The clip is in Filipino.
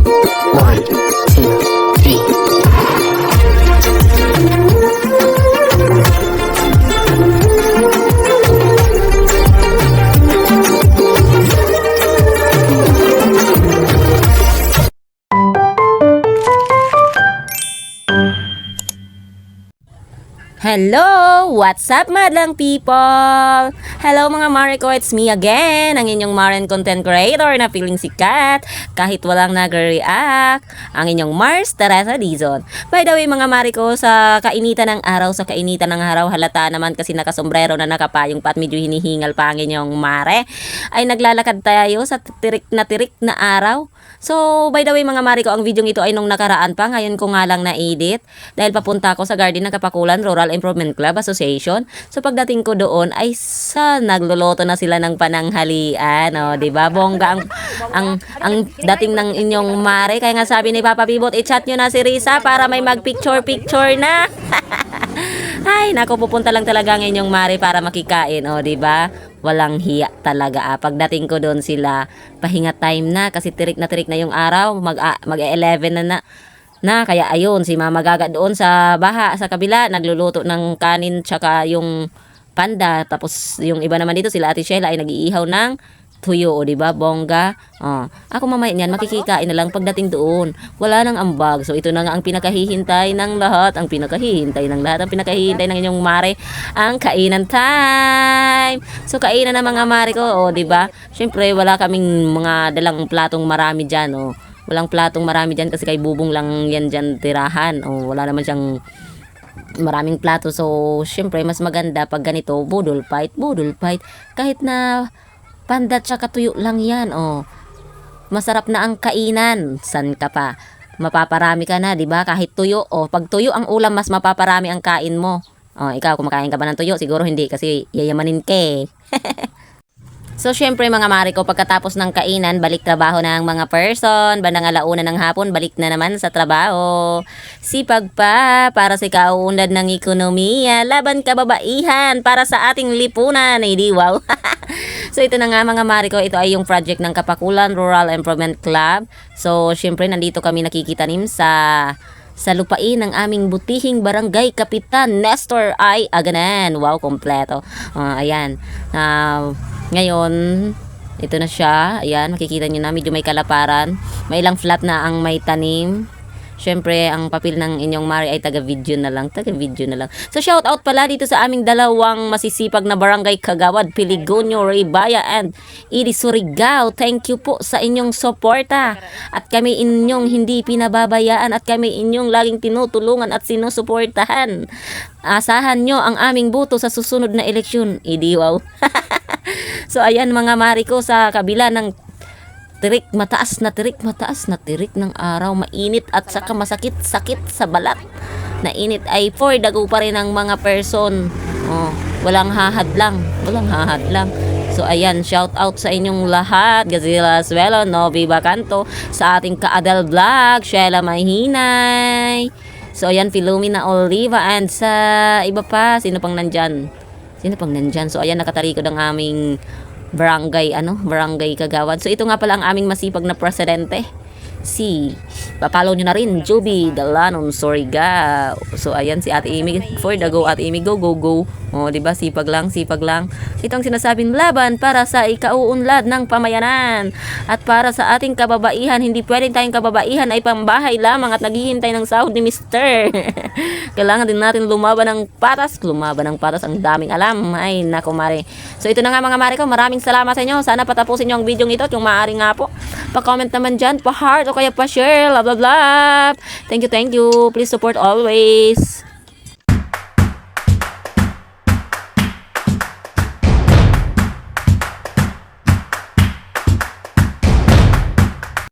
1, 2, 3. Hello! What's up, madlang people? Hello mga Mariko, it's me again, ang inyong Maren content creator na feeling sikat kahit walang nag-react, ang inyong Mars Teresa Dizon. By the way mga Mariko, sa kainitan ng araw, halata naman kasi nakasombrero na nakapayong pa at medyo hinihingal pa ang inyong Mare, ay naglalakad tayo sa tirik na araw. So, by the way mga Mariko, ang video ito ay nung nakaraan pa, ngayon ko nga lang na-edit dahil papunta ako sa garden ng Kapakulan Rural Improvement Club Association. So, pagdating ko doon ay nagluluto na sila ng pananghalian, oh, 'di ba? Bongga ang dating ng inyong Mare. Kaya nga sabi ni Papa Bibot, i-chat niyo na si Risa para may mag-picture na. Ay, nako, pupunta lang talaga ang inyong Mare para makikain, oh, 'di ba? Walang hiya talaga. Pagdating ko doon sila, pahinga time na kasi tirik na yung araw, mag-11 na kaya ayun, si Mama Gaga doon sa baha sa kabila nagluluto ng kanin tsaka yung panda, tapos yung iba naman dito sila Ate Sheila ay nag-iihaw ng tuyo, o diba, bongga. Ako mamaya niyan makikikain na lang pagdating doon, wala nang ambag. So ito na nga ang pinakahihintay ng lahat, ang pinakahihintay ng inyong Mare, ang kainan time. So kainan na mga Mare ko, o diba, syempre wala kaming mga dalang platong marami dyan, o walang platong marami dyan kasi kay Bubong lang yan dyan tirahan, o wala naman siyang maraming plato. So syempre mas maganda pag ganito, budol fight, kahit na panda tsaka tuyo lang yan, oh. Masarap na ang kainan. San ka pa? Mapaparami ka na, 'di ba? Kahit tuyo, oh. Pag tuyo ang ulam, mas mapaparami ang kain mo. Oh, ikaw kumakain ka ba ng tuyo? Siguro hindi kasi yayamanin ka eh. So, syempre mga Mare ko, pagkatapos ng kainan, balik trabaho na ang mga person. Bandang alauna ng hapon, balik na naman sa trabaho. Sipag pa para sa kaunlad ng ekonomiya. Laban kababaihan para sa ating lipunan. Ay di wow. So, ito na nga mga Mare ko, ito ay yung project ng Kapakulan Rural Improvement Club. So, syempre nandito kami nakikitanim sa lupain ng aming butihing barangay Kapitan Nestor I. Aganan. Wow, kompleto. Ayan. Ngayon, ito na siya. Ayan, makikita nyo na, medyo may kalaparan. May ilang flat na ang may tanim. Syempre, ang papel ng inyong Mare ay taga-video na lang. So, shout out pala dito sa aming dalawang masisipag na barangay Kagawad, Piligonyo, Ribaya, and Idi Surigao. Thank you po sa inyong suporta. At kami inyong hindi pinababayaan at kami inyong laging tinutulungan at sinusuportahan. Asahan nyo ang aming boto sa susunod na eleksyon. Idi wow. So, ayan mga Mare ko, sa kabila ng mataas na tirik ng araw, mainit at saka masakit-sakit sa balat na init, ay for dago pa rin ang mga person. Walang hahadlang. So ayan, shout out sa inyong lahat. Gazilla Suelo, Novi Bacanto, sa ating Kaadal Vlog, Sheila Mahinay. So ayan, Filomena Oliva, and sa iba pa, sino pang nandyan? So ayan, nakatarikod ang aming barangay Kagawad. So ito nga pala ang aming masipag na presidente, papalo nyo na rin, Joby Dalanon Soriga. So ayan, si Ate Amy, for the go, Ate Amy, go. O, diba, sipag lang. Itong sinasabing laban para sa ikauunlad ng pamayanan at para sa ating kababaihan. Hindi pwedeng tayong kababaihan ay pambahay lamang at naghihintay ng sahod ni Mister. Kailangan din natin lumaban ng patas. Ang daming alam. Ay, nako Mare. So ito na nga mga Mare ko, maraming salamat sa inyo. Sana patapusin nyo ang video ito, kung maaari nga po. Pa-comment naman dyan, pa-heart o kaya pa-share, blah blah blah. Thank you. Please support always.